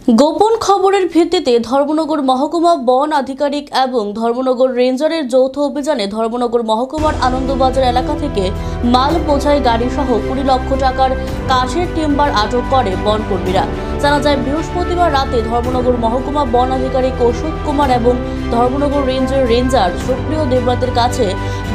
গোপন খবরের ভিত্তিতে ধর্মনগর মহকুমা বন আধিকারিক এবং ধর্মনগর রেঞ্জারের যৌথ অভিযানে ধর্মনগর মহকুমার আনন্দবাজার এলাকা থেকে মাল বোঝাই গাড়ি সহ 20 লক্ষ টাকার কাঠের টিম্বার আটক করে বন কর্মীরা। জানা যায়, বৃহস্পতিবার রাতে ধর্মনগর মহকুমা বন আধিকারিক অশোক কুমার এবং ধর্মনগর রেঞ্জের রেঞ্জার সুপ্রিয় দেবরাতের কাছে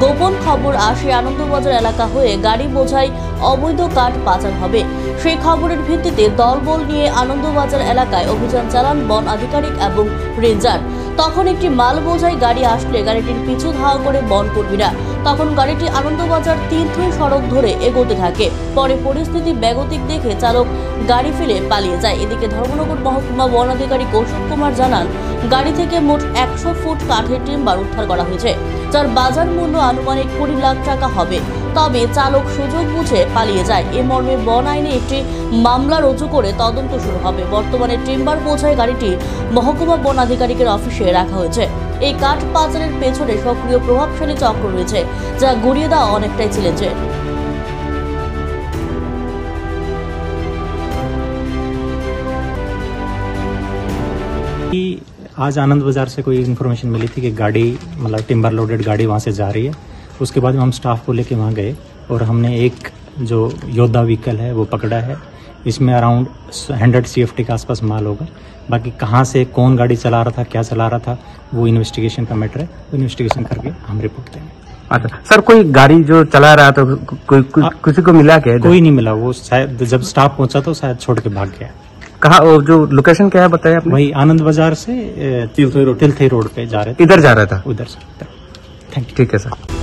গোপন খবর আসে আনন্দবাজার এলাকা হয়ে গাড়ি বোঝাই অবৈধ কাঠ পাচার হবে। সেই খবরের ভিত্তিতে দলবল নিয়ে আনন্দবাজার এলাকায় অভিযান চালান বন আধিকারিক এবং রেঞ্জার। তখন একটি মাল বোঝাই গাড়ি আসলে গাড়িটির পিছু ধাওয়া করে বন কর্মীরা। তখন গাড়িটি আনন্দবাজার তীর্থই সড়ক ধরে এগোতে থাকে। পরে পরিস্থিতি বেগতিক দেখে চালক গাড়ি ফেলে পালিয়ে যায়। এদিকে ধর্মনগর মহকুমা বন আধিকারিক অশোক কুমার জানান, গাড়ি থেকে মোট 100 ফুট কাঠের টিম্বার উদ্ধার করা হয়েছে, যার বাজার মূল্য আনুমানিক 20 লাখ টাকা হবে। তবে চালক সুযোগ বুঝে পালিয়ে যায়। এ মর্মে বন আইনে একটি মামলা রুজু করে তদন্ত শুরু হবে। বর্তমানে টিম্বার বোঝাই গাড়িটি মহকুমা বন আধিকারিকের অফিসে রাখা হয়েছে। এই কাঠ পাচারের পেছনে সক্রিয় প্রভাবশালী চক্র রয়েছে, যা গুড়িয়ে দেওয়া অনেকটাই চ্যালেঞ্জের। आज आनंद बाजार से कोई इन्फॉर्मेशन मिली थी कि गाड़ी मतलब टिम्बर लोडेड गाड़ी वहाँ से जा रही है। उसके बाद हम स्टाफ को लेके वहाँ गए और हमने एक जो योद्धा व्हीकल है वो पकड़ा है। इसमें अराउंड 100 CFT के आसपास माल होगा। बाकी कहाँ से कौन गाड़ी चला रहा था, क्या चला रहा था, वो इन्वेस्टिगेशन का मैटर है। वो इन्वेस्टिगेशन करके हम रिपोर्ट देंगे। अच्छा सर, कोई गाड़ी जो चला रहा था किसी को मिला क्या? कोई नहीं मिला। वो शायद जब स्टाफ पहुंचा तो शायद छोड़ के भाग गया। कहा जो लोकेशन क्या है बताया आपने? वही आनंद बाजार से तिलथई रोड पे जा रहे थे। इधर जा रहा था? उधर से। Thank you. ठीक है सर।